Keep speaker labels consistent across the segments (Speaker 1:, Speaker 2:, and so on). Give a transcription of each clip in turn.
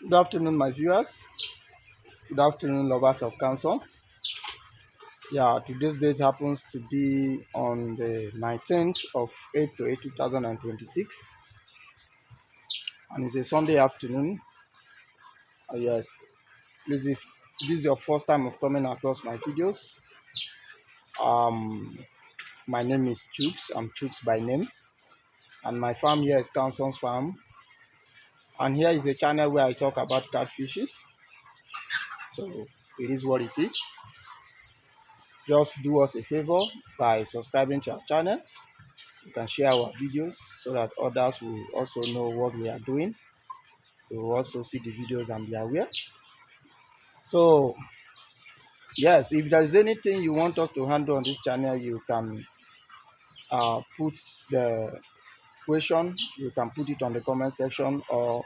Speaker 1: Good afternoon, my viewers. Good afternoon, lovers of councils. Yeah, today's date happens to be on the 19th of April 2026, and it's a Sunday afternoon. Yes, please, if this is your first time of coming across my videos, um, my name is Chooks. I'm Chooks by name, and my farm here is Councils Farm. And here is a channel where I talk about catfishes. So it is what it is. Just do us a favor by subscribing to our channel. You can share our videos so that others will also know what we are doing. They will also see the videos and be aware. So yes, if there is anything you want us to handle on this channel, you can put the question. You can put it on the comment section, or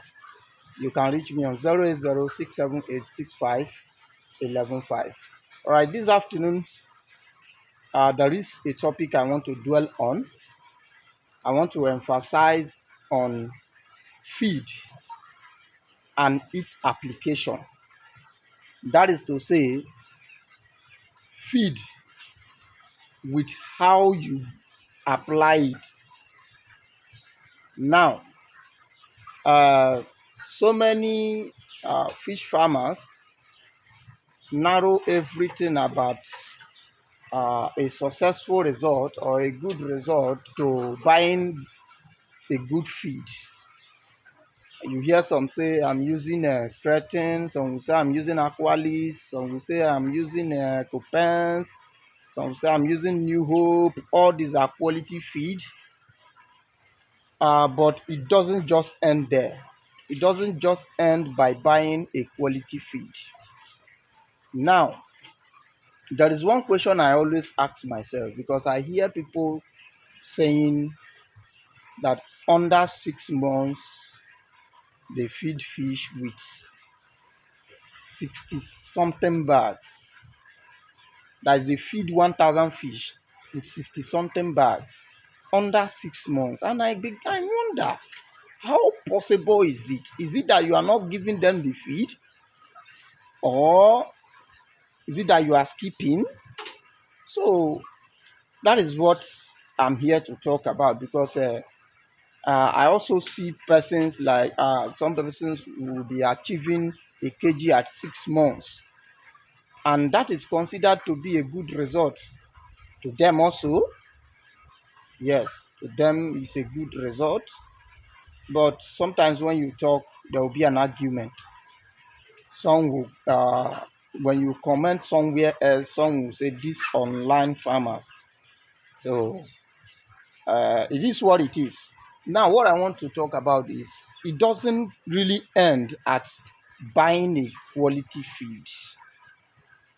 Speaker 1: you can reach me on 08067865115. All right, this afternoon there is a topic I want to dwell on. I want to emphasize on feed and its application. That is to say, feed with how you apply it. Now, uh, so many fish farmers narrow everything about a successful result or a good result to buying a good feed. You hear some say I'm using Scretin, some will say I'm using Aqualis, some will say I'm using Copens, some say I'm using New Hope. All these are quality feed, but it doesn't just end there. It doesn't just end by buying a quality feed. Now, there is one question I always ask myself, because I hear people saying that under 6 months they feed fish with 60 something bags. That is, they feed 1,000 fish with 60 something bags under 6 months. And I wonder, how possible is it? Is it that you are not giving them the feed? Or is it that you are skipping? So that is what I'm here to talk about, because I also see persons like some persons will be achieving a kg at 6 months, and that is considered to be a good result to them also. Yes, to them it's a good result, but sometimes when you talk, there will be an argument. Some will, when you comment somewhere else, some will say this online farmers. So it is what it is. Now, what I want to talk about is, it doesn't really end at buying a quality feed.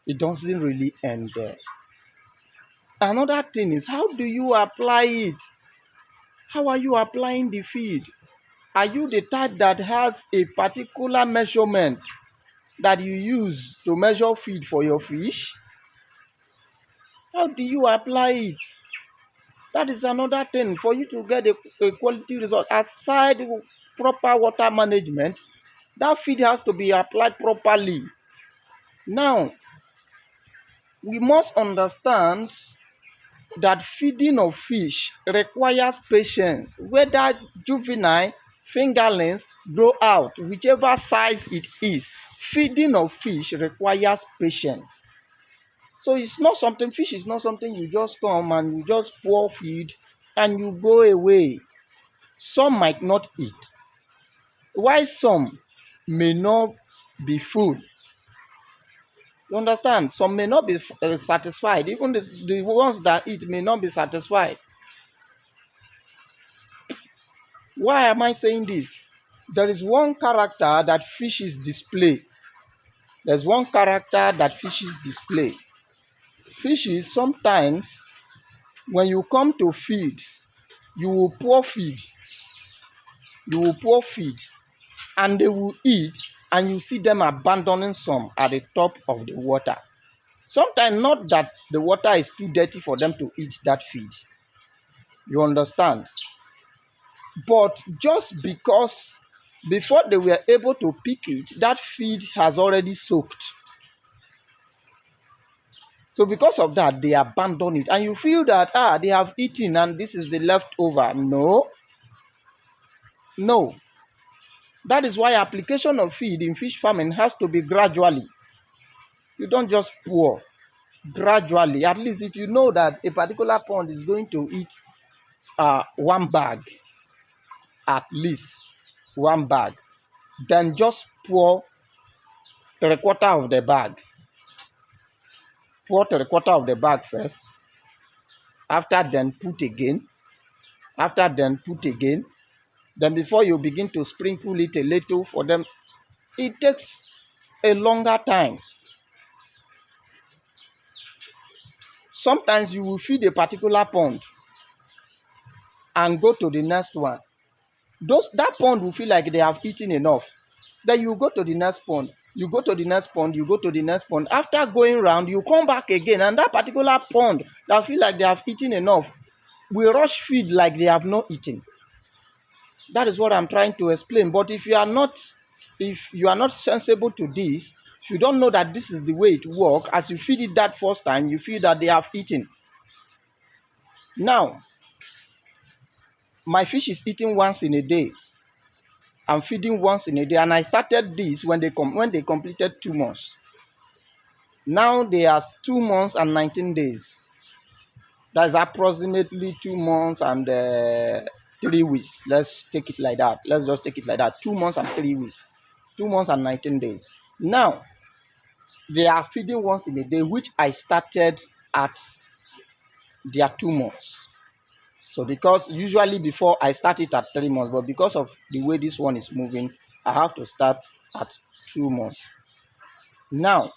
Speaker 1: It doesn't really end there. Another thing is, how do you apply it? How are you applying the feed? Are you the type that has a particular measurement that you use to measure feed for your fish? How do you apply it? That is another thing. For you to get a quality result, aside proper water management, that feed has to be applied properly. Now, we must understand that feeding of fish requires patience, whether juvenile, fingerlings, grow out, whichever size it is. Feeding of fish requires patience. So it's not something, fish is not something you just come and you just pour feed and you go away. Some might not eat, while some may not be full. You understand? Some may not be satisfied. Even the ones that eat may not be satisfied. Why am I saying this? There is one character that fishes display. There's one character that fishes display. Fishes, sometimes, when you come to feed, you will pour feed. You will pour feed, and they will eat, and you see them abandoning some at the top of the water. Sometimes, not that the water is too dirty for them to eat that feed. You understand? But just because Before they were able to pick it, that feed has already soaked. So because of that, they abandon it. And you feel that, they have eaten and this is the leftover. No, no. That is why application of feed in fish farming has to be gradually. You don't just pour. Gradually. At least if you know that a particular pond is going to eat one bag, at least one bag, then just pour 3/4 of the bag. Pour 3/4 of the bag first. After then put again. After then put again. Then before you begin to sprinkle it a little for them, it takes a longer time. Sometimes you will feed a particular pond and go to the next one. That pond will feel like they have eaten enough. Then you go to the next pond, you go to the next pond, you go to the next pond. After going round, you come back again, and that particular pond that feel like they have eaten enough will rush feed like they have not eaten. That is what I'm trying to explain. But if you are not sensible to this, if you don't know that this is the way it works, as you feed it that first time, you feel that they have eaten. Now, my fish is eating once in a day. I'm feeding once in a day, and I started this when they completed 2 months. Now they are 2 months and 19 days. That's approximately 2 months and 3 weeks. Let's take it like that. Let's just take it like that. 2 months and 3 weeks. 2 months and 19 days. Now, they are feeding once in a day, which I started at their 2 months. So because usually before I start it at 3 months, but because of the way this one is moving, I have to start at 2 months. Now,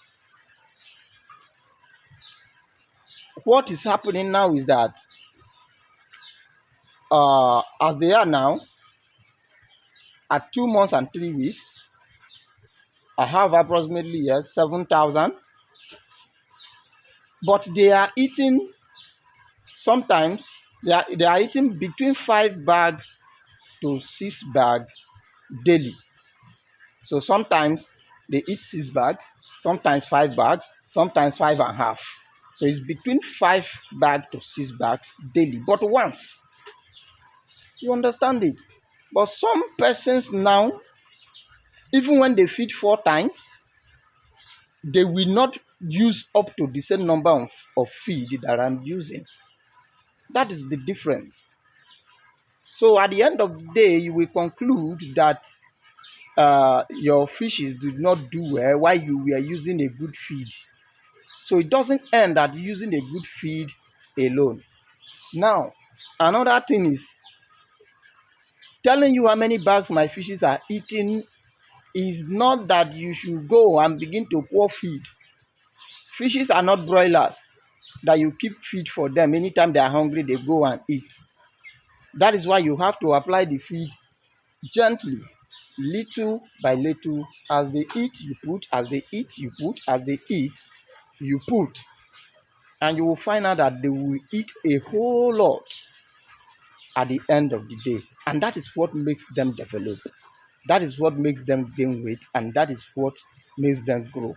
Speaker 1: what is happening now is that as they are now, at 2 months and 3 weeks, I have approximately 7,000. But they are eating, sometimes they are eating between 5 bags to 6 bags daily. So sometimes they eat 6 bags, sometimes 5 bags, sometimes 5.5. So it's between 5 bags to 6 bags daily, but once. You understand it? But some persons now, even when they feed 4 times, they will not use up to the same number of feed that I'm using. That is the difference. So at the end of the day, you will conclude that your fishes did not do well while you were using a good feed. So it doesn't end at using a good feed alone. Now, another thing is, telling you how many bags my fishes are eating is not that you should go and begin to pour feed. Fishes are not broilers that you keep feed for them. Anytime they are hungry, they go and eat. That is why you have to apply the feed gently, little by little. As they eat, you put. As they eat, you put. As they eat, you put. And you will find out that they will eat a whole lot at the end of the day. And that is what makes them develop. That is what makes them gain weight. And that is what makes them grow.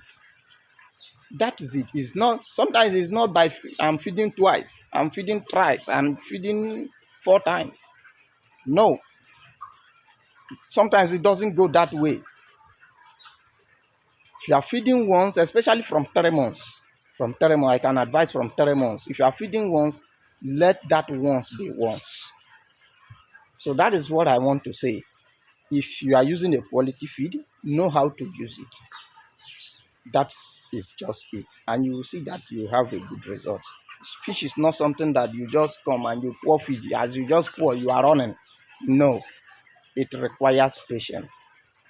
Speaker 1: That is it. It's not, sometimes it's not by I'm feeding twice, I'm feeding thrice, I'm feeding 4 times. No. Sometimes it doesn't go that way. If you are feeding once, especially from 3 months, I can advise from 3 months. If you are feeding once, let that once be once. So that is what I want to say. If you are using a quality feed, know how to use it. That is just it. And you will see that you have a good result. Fish is not something that you just come and you pour feed. As you just pour, you are running. No. It requires patience.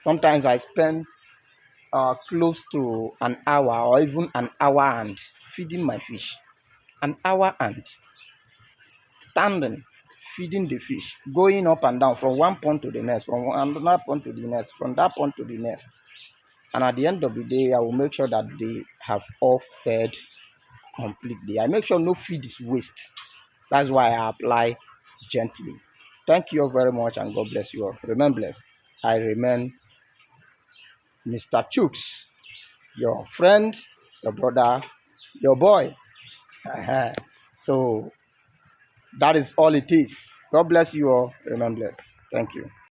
Speaker 1: Sometimes I spend close to an hour or even an hour and feeding my fish. An hour and standing, feeding the fish, going up and down from one pond to the next, from another pond to the next, from that pond to the next. And at the end of the day, I will make sure that they have all fed completely. I make sure no feed is waste. That's why I apply gently. Thank you all very much, and God bless you all. Remain blessed. I remain Mr. Chooks, your friend, your brother, your boy. Uh-huh. So that is all it is. God bless you all. Remain blessed. Thank you.